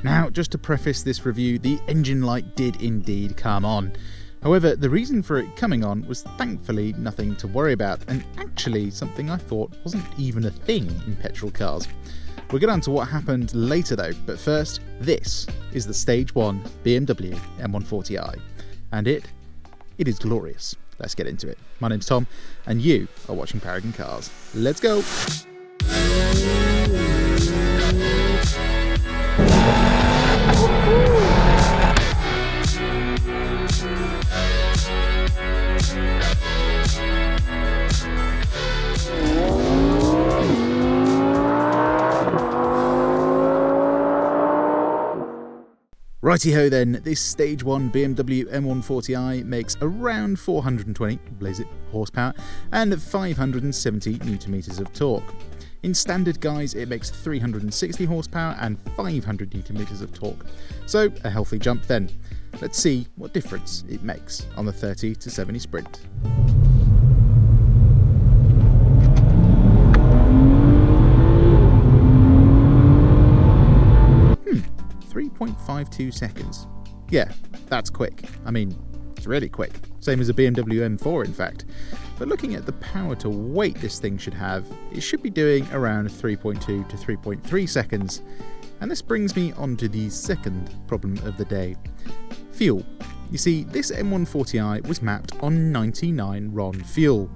Now, just to preface this review, the engine light did indeed come on. However, the reason for it coming on was thankfully nothing to worry about, and actually something I thought wasn't even a thing in petrol cars. We'll get on to what happened later though, but first, this is the Stage 1 BMW M140i, and it is glorious. Let's get into it. My name's Tom, and you are watching Paragon Cars. Let's go! Righty-ho then, this Stage 1 BMW M140i makes around 420, blaze it, horsepower and 570 Nm of torque. In standard guise it makes 360 horsepower and 500 Nm of torque. So a healthy jump then. Let's see what difference it makes on the 30 to 70 sprint. 3.52 seconds. Yeah, that's quick. I mean, it's really quick. Same as a BMW M4 in fact. But looking at the power to weight this thing should have, it should be doing around 3.2 to 3.3 seconds. And this brings me on to the second problem of the day. Fuel. You see, this M140i was mapped on 99 RON fuel.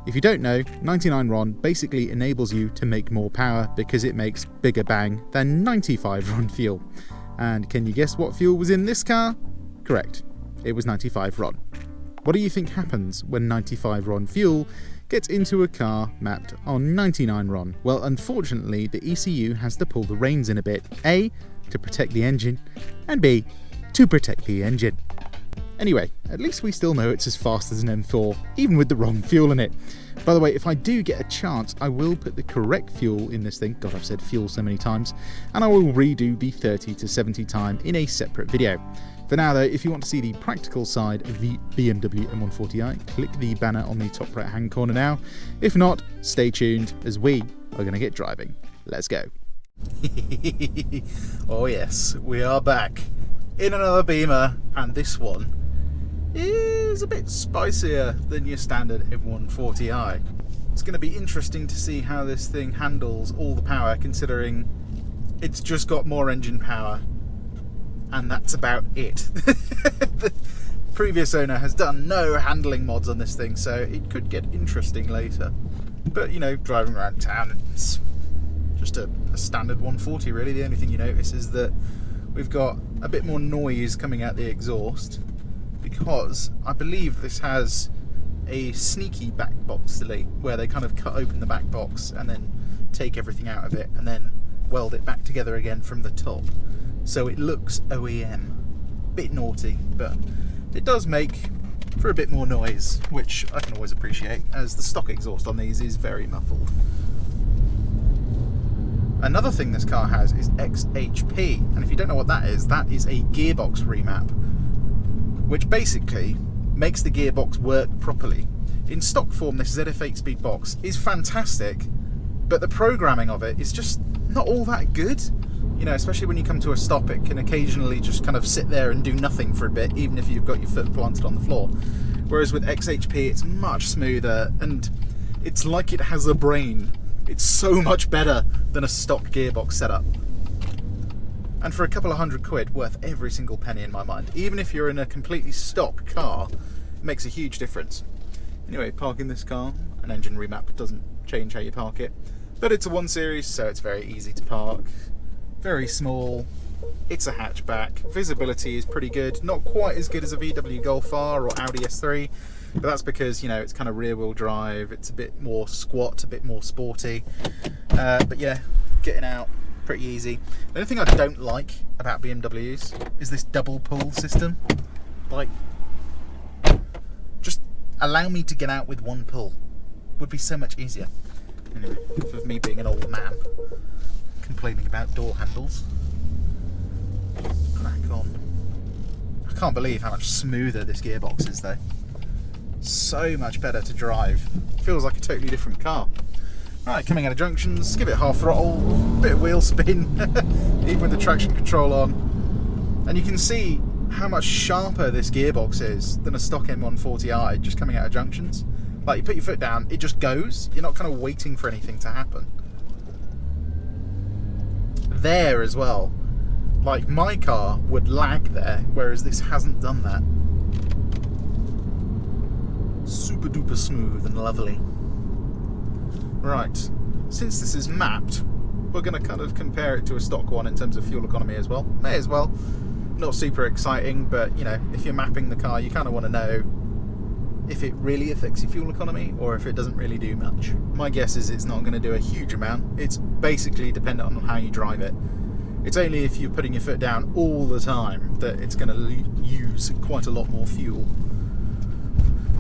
If you don't know, 99 RON basically enables you to make more power because it makes bigger bang than 95 RON fuel. And can you guess what fuel was in this car? Correct, it was 95 RON. What do you think happens when 95 RON fuel gets into a car mapped on 99 RON? Well, unfortunately, the ECU has to pull the reins in a bit. A, to protect the engine, and B, to protect the engine. Anyway, at least we still know it's as fast as an M4, even with the wrong fuel in it. By the way, if I do get a chance, I will put the correct fuel in this thing. God, I've said fuel so many times. And I will redo the 30 to 70 time in a separate video. For now though, if you want to see the practical side of the BMW M140i, click the banner on the top right hand corner now. If not, stay tuned as we are going to get driving. Let's go. Oh yes, we are back in another Beamer, and this one is a bit spicier than your standard M140i. It's going to be interesting to see how this thing handles all the power, considering it's just got more engine power and that's about it. The previous owner has done no handling mods on this thing, so it could get interesting later. But you know, driving around town, it's just a standard 140 really. The only thing you notice is that we've got a bit more noise coming out the exhaust, because I believe this has a sneaky back box delay where they kind of cut open the back box and then take everything out of it and then weld it back together again from the top. So it looks OEM. Bit naughty, but it does make for a bit more noise, which I can always appreciate, as the stock exhaust on these is very muffled. Another thing this car has is XHP, and if you don't know what that is a gearbox remap, which basically makes the gearbox work properly. In stock form, this ZF8-speed box is fantastic, but the programming of it is just not all that good. You know, especially when you come to a stop, it can occasionally just kind of sit there and do nothing for a bit, even if you've got your foot planted on the floor. Whereas with XHP, it's much smoother, and it's like it has a brain. It's so much better than a stock gearbox setup. And for a couple of £100, worth every single penny in my mind. Even if you're in a completely stock car, it makes a huge difference. Anyway, parking this car, an engine remap doesn't change how you park it. But it's a 1 Series, so it's very easy to park. Very small. It's a hatchback. Visibility is pretty good. Not quite as good as a VW Golf R or Audi S3. But that's because, you know, it's kind of rear wheel drive. It's a bit more squat, a bit more sporty. But yeah, getting out pretty easy. The only thing I don't like about BMWs is this double pull system. Like, just allow me to get out with one pull. Would be so much easier. Anyway, enough of me being an old man complaining about door handles. Crack on. I can't believe how much smoother this gearbox is though. So much better to drive. Feels like a totally different car. Right, coming out of junctions, give it half throttle, bit of wheel spin. even with the traction control on. And you can see how much sharper this gearbox is than a stock M140i just coming out of junctions. Like, you put your foot down, it just goes. You're not kind of waiting for anything to happen. There as well. Like, my car would lag there, whereas this hasn't done that. Super duper smooth and lovely. Right, since this is mapped, we're going to kind of compare it to a stock one in terms of fuel economy as well. May as well. Not super exciting, but you know, if you're mapping the car, you kind of want to know if it really affects your fuel economy or if it doesn't really do much. My guess is it's not going to do a huge amount. It's basically dependent on how you drive it. It's only if you're putting your foot down all the time that it's going to use quite a lot more fuel.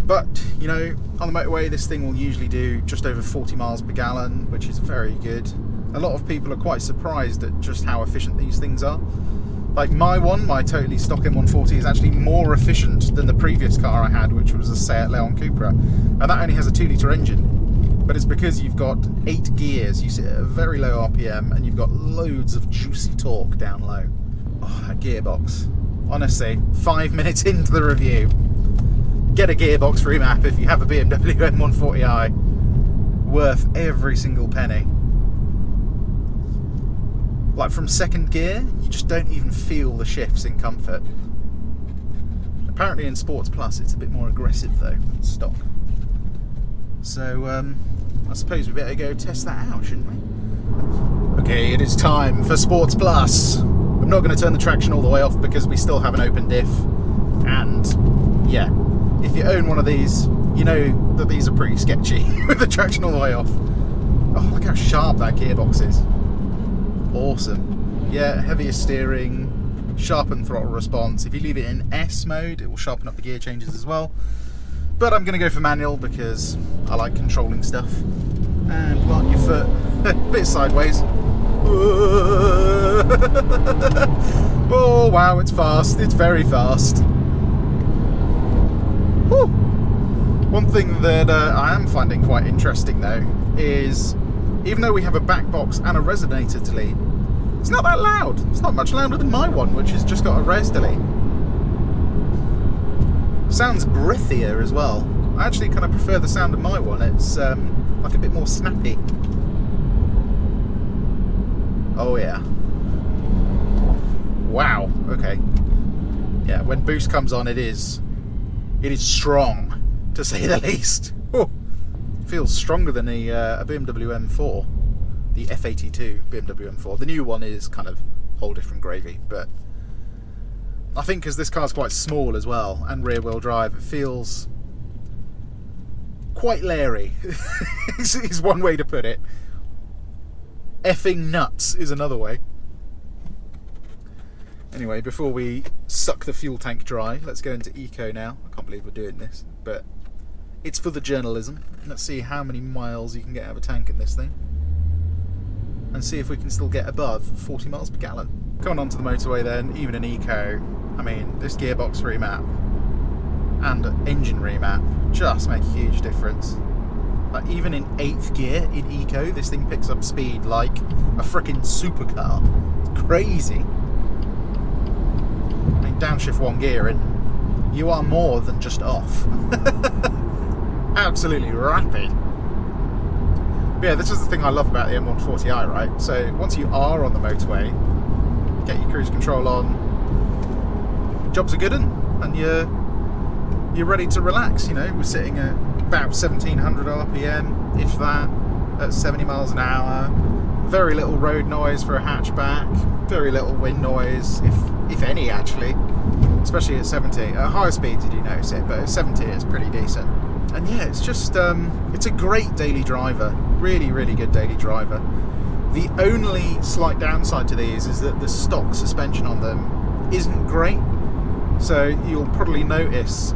But, you know, on the motorway, this thing will usually do just over 40 miles per gallon, which is very good. A lot of people are quite surprised at just how efficient these things are. Like my totally stock M140 is actually more efficient than the previous car I had, which was a Seat Leon Cupra. And that only has a 2-litre engine. But it's because you've got 8 gears, you sit at a very low RPM, and you've got loads of juicy torque down low. Oh, that gearbox. Honestly, 5 minutes into the review, get a gearbox remap if you have a BMW M140i. Worth every single penny. Like, from second gear, you just don't even feel the shifts in comfort. Apparently in Sports Plus it's a bit more aggressive though than stock. So I suppose we better go test that out, shouldn't we? Okay, it is time for Sports Plus. I'm not going to turn the traction all the way off because we still have an open diff. And yeah, if you own one of these, you know that these are pretty sketchy with the traction all the way off. Oh, look how sharp that gearbox is. Awesome. Yeah, heavier steering, sharpened throttle response. If you leave it in S mode, it will sharpen up the gear changes as well. But I'm going to go for manual because I like controlling stuff. And plant your foot a bit sideways. Oh wow, it's fast. It's very fast. Whew. One thing that I am finding quite interesting though is, even though we have a back box and a resonator delete, it's not that loud. It's not much louder than my one, which has just got a res delete. Sounds breathier as well. I actually kind of prefer the sound of my one. It's like a bit more snappy. Oh yeah. Wow. Okay. Yeah, when boost comes on, it is strong, to say the least. Oh, feels stronger than a BMW M4, the F82 BMW M4. The new one is kind of whole different gravy, but I think because this car's quite small as well and rear wheel drive, it feels quite leery. is one way to put it. Effing nuts is another way. Anyway, before we suck the fuel tank dry, let's go into eco now. I can't believe we're doing this, but it's for the journalism. Let's see how many miles you can get out of a tank in this thing, and see if we can still get above 40 miles per gallon. Coming onto the motorway then, even in eco, I mean, this gearbox remap and engine remap just make a huge difference. Like, even in 8th gear in eco, this thing picks up speed like a freaking supercar. It's crazy. I mean, downshift 1 gear and you are more than just off. Absolutely rapid. But yeah, this is the thing I love about the M140i, right? So once you are on the motorway, get your cruise control on, jobs are good, and you're ready to relax. You know, we're sitting at about 1700 RPM, if that, at 70 miles an hour. Very little road noise for a hatchback, very little wind noise, if any actually, especially at 70. At higher speeds you do notice it, but at 70 it's pretty decent. And yeah, it's just, it's a great daily driver, really, really good daily driver. The only slight downside to these is that the stock suspension on them isn't great. So you'll probably notice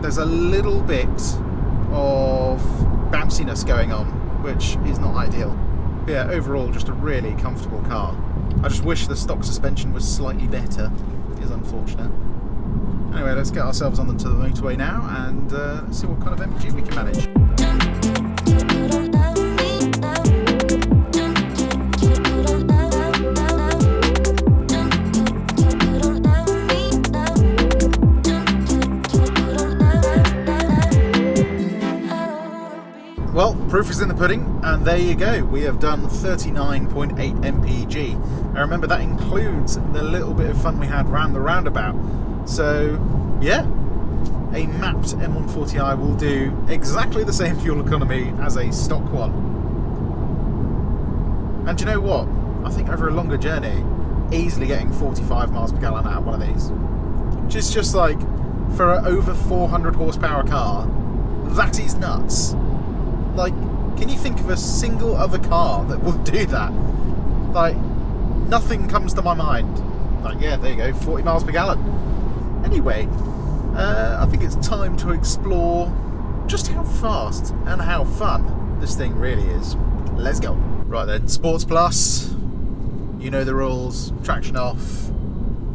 there's a little bit of bounciness going on, which is not ideal. But yeah, overall just a really comfortable car. I just wish the stock suspension was slightly better. It is unfortunate. Anyway, let's get ourselves onto the motorway now and see what kind of MPG we can manage. proof is in the pudding, and there you go. We have done 39.8 mpg. And remember, that includes the little bit of fun we had round the roundabout. So, yeah, a mapped M140i will do exactly the same fuel economy as a stock one. And you know what? I think over a longer journey, easily getting 45 miles per gallon out of one of these, which is just like, for an over 400 horsepower car, that is nuts. Like, can you think of a single other car that will do that? Like, nothing comes to my mind. Like, yeah, there you go, 40 miles per gallon. Anyway, I think it's time to explore just how fast and how fun this thing really is. Let's go. Right then, Sports Plus, you know the rules. Traction off,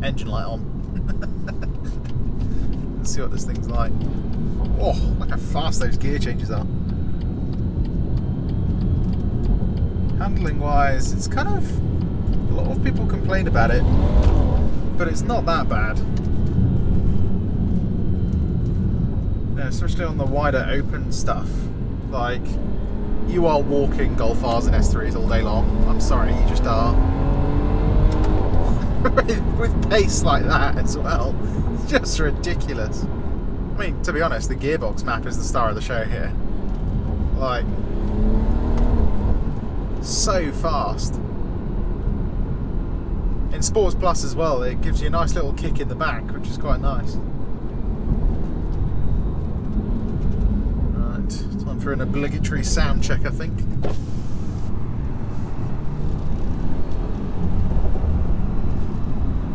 engine light on. Let's see what this thing's like. Oh, look how fast those gear changes are. Handling wise, it's kind of, a lot of people complain about it, but it's not that bad. Yeah, especially on the wider open stuff. Like, you are walking Golf Rs and S3s all day long. I'm sorry, you just are. With pace like that as well. It's just ridiculous. I mean, to be honest, the gearbox map is the star of the show here. Like, so fast. In Sports Plus as well, it gives you a nice little kick in the back, which is quite nice. Right, time for an obligatory sound check, I think.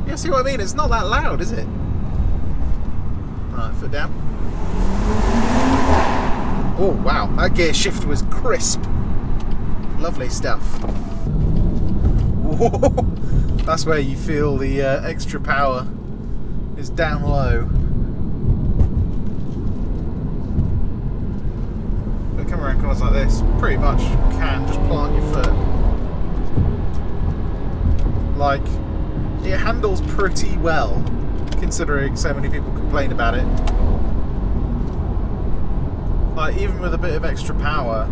Yeah, see what I mean? It's not that loud, is it? Right, foot down. Oh, wow, that gear shift was crisp. Lovely stuff. Whoa, that's where you feel the extra power is down low. But come around corners like this, pretty much can just plant your foot. Like, it handles pretty well, considering so many people complain about it. Like, even with a bit of extra power,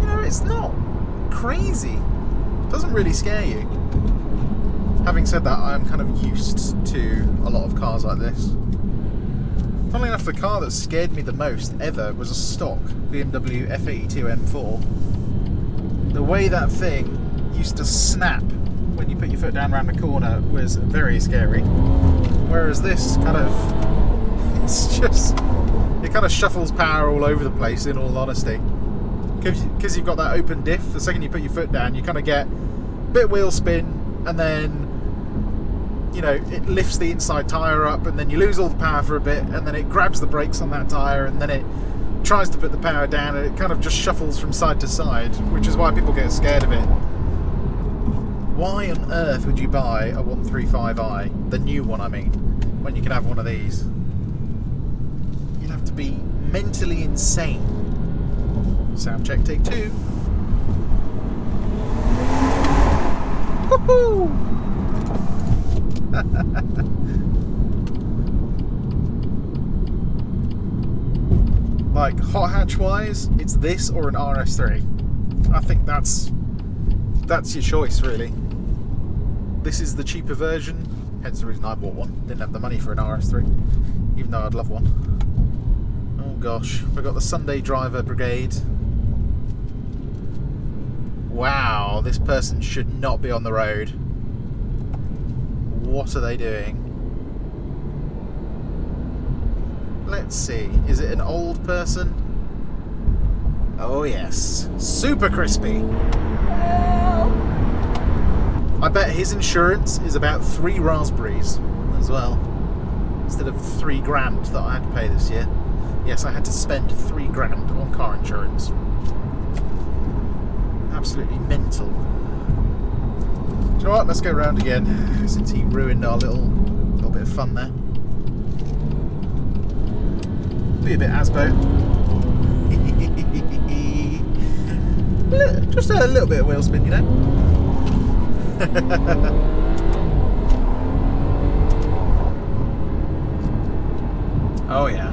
you know, it's not crazy. It doesn't really scare you. Having said that, I'm kind of used to a lot of cars like this. Funnily enough, the car that scared me the most ever was a stock BMW F82 M4. The way that thing used to snap when you put your foot down around the corner was very scary. Whereas this kind of, it's just, it kind of shuffles power all over the place, in all honesty. Because you've got that open diff, the second you put your foot down, you kind of get a bit of wheel spin, and then, you know, it lifts the inside tyre up, and then you lose all the power for a bit, and then it grabs the brakes on that tyre, and then it tries to put the power down, and it kind of just shuffles from side to side, which is why people get scared of it. Why on earth would you buy a 135i, the new one I mean, when you can have one of these? You'd have to be mentally insane. Sound check, take two. Woohoo! Like, hot hatch wise, it's this or an RS3. I think that's your choice, really. This is the cheaper version, hence the reason I bought one. Didn't have the money for an RS3, even though I'd love one. Oh gosh, we've got the Sunday driver brigade. Wow, this person should not be on the road. What are they doing? Let's see, is it an old person? Oh yes, super crispy. I bet his insurance is about 3 raspberries as well, instead of 3 grand that I had to pay this year. Yes, I had to spend 3 grand on car insurance. Absolutely mental. Do you know what? Let's go round again, since he ruined our little bit of fun there. Be a bit Asbo. Just a little bit of wheel spin, you know. Oh yeah.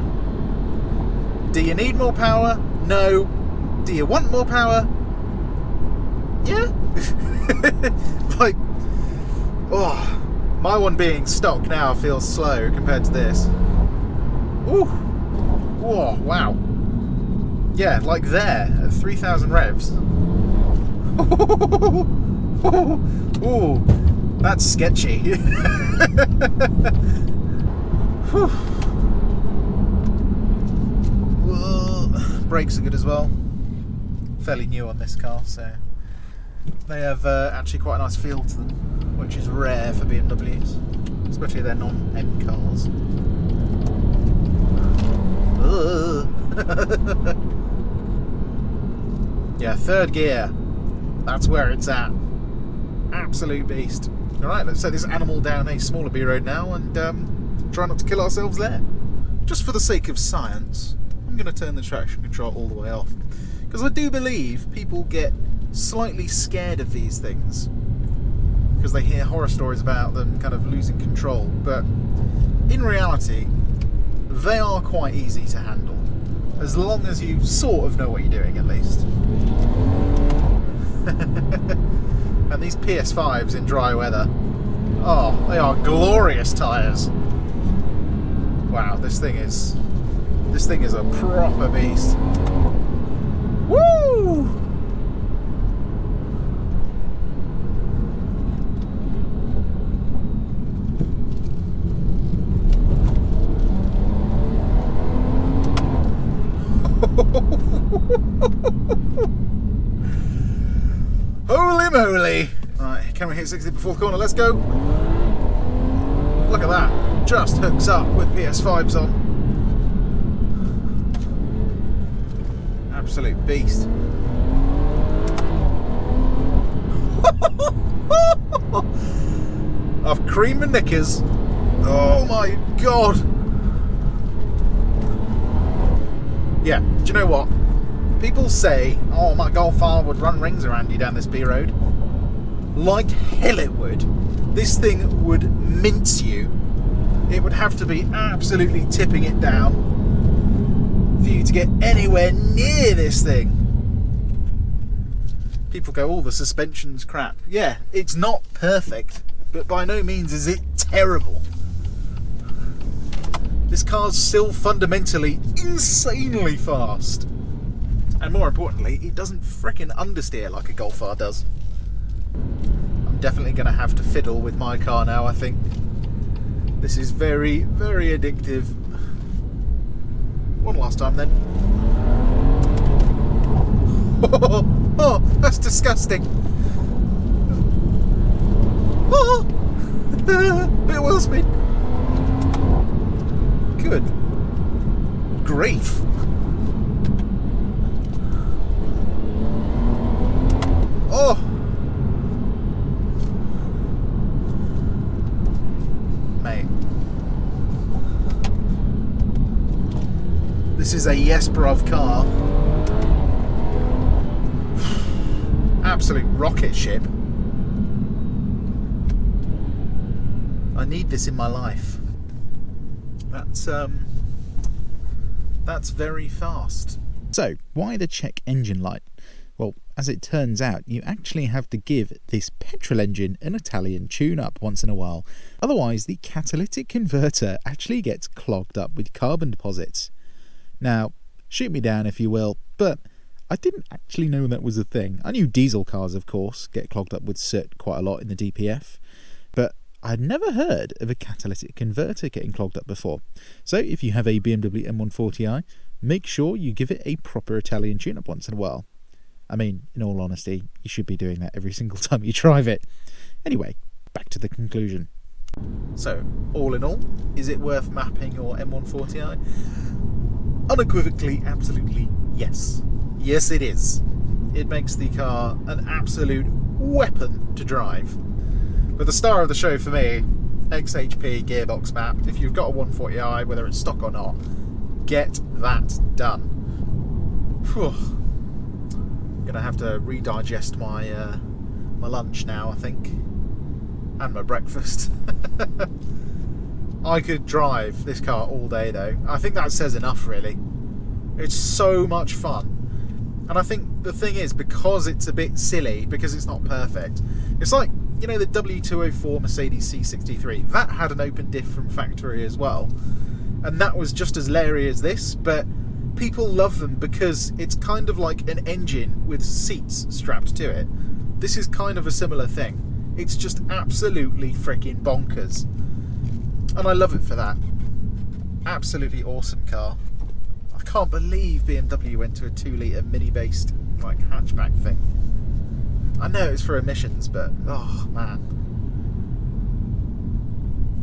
Do you need more power? No. Do Do you want more power? Yeah. Like, oh, my one being stock now feels slow compared to this. Ooh. Oh, wow. Yeah, like there at 3,000 revs. Ooh, that's sketchy. Brakes are good as well. Fairly new on this car, so they have actually quite a nice feel to them, which is rare for BMWs, especially their non-M cars. Yeah, third gear. That's where it's at. Absolute beast. Alright, let's set this animal down a smaller B road now and try not to kill ourselves there. Just for the sake of science, I'm going to turn the traction control all the way off. Because I do believe people get slightly scared of these things. Because they hear horror stories about them kind of losing control. But in reality, they are quite easy to handle. As long as you sort of know what you're doing, at least. And these PS5s in dry weather, oh, they are glorious tyres. Wow, this thing is a proper beast. Woo! Holy moly! Right, can we hit 60 before the corner? Let's go! Look at that. Just hooks up with PS5s on. Absolute beast. I've creamed my knickers. Oh my god! Yeah, do you know what? People say, oh, my Golf R would run rings around you down this B road. Like hell it would. This thing would mince you. It would have to be absolutely tipping it down for you to get anywhere near this thing. People go, oh, the suspension's crap. Yeah, it's not perfect, but by no means is it terrible. This car's still fundamentally insanely fast. And more importantly, it doesn't frickin' understeer like a Golf R does. I'm definitely going to have to fiddle with my car now, I think. This is very, very addictive. One last time then. Oh, that's disgusting. Oh, bit of wheel spin. Good grief. Oh. Mate. This is a yes bruv car. Absolute rocket ship. I need this in my life. That's very fast. So, why the check engine light? Well, as it turns out, you actually have to give this petrol engine an Italian tune-up once in a while. Otherwise, the catalytic converter actually gets clogged up with carbon deposits. Now, shoot me down if you will, but I didn't actually know that was a thing. I knew diesel cars, of course, get clogged up with soot quite a lot in the DPF, but I'd never heard of a catalytic converter getting clogged up before. So if you have a BMW M140i, make sure you give it a proper Italian tune-up once in a while. I mean, in all honesty, you should be doing that every single time you drive it. Anyway, back to the conclusion. So, all in all, is it worth mapping your M140i? Unequivocally, absolutely yes. Yes, it is. It makes the car an absolute weapon to drive. But the star of the show for me, XHP gearbox map. If you've got a 140i, whether it's stock or not, get that done. Whew. I'm gonna have to redigest my my lunch now, I think, and my breakfast. I could drive this car all day though. I think that says enough, really. It's so much fun. And I think the thing is, because it's a bit silly, because it's not perfect, it's like, you know, the W204 Mercedes C63, that had an open diff from factory as well, and that was just as leery as this, but people love them because it's kind of like an engine with seats strapped to it. This is kind of a similar thing. It's just absolutely freaking bonkers, and I love it for that. Absolutely awesome car. I can't believe BMW went to a 2-litre mini-based like hatchback thing. I know it's for emissions, but oh man,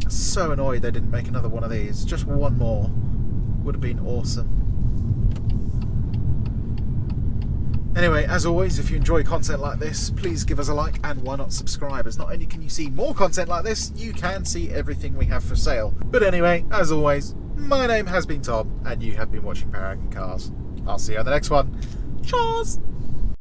so annoyed they didn't make another one of these. Just one more would have been awesome. Anyway, as always, if you enjoy content like this, please give us a like, and why not subscribe, as not only can you see more content like this, you can see everything we have for sale. But anyway, as always, my name has been Tom, and you have been watching Paragon Cars. I'll see you on the next one. Cheers!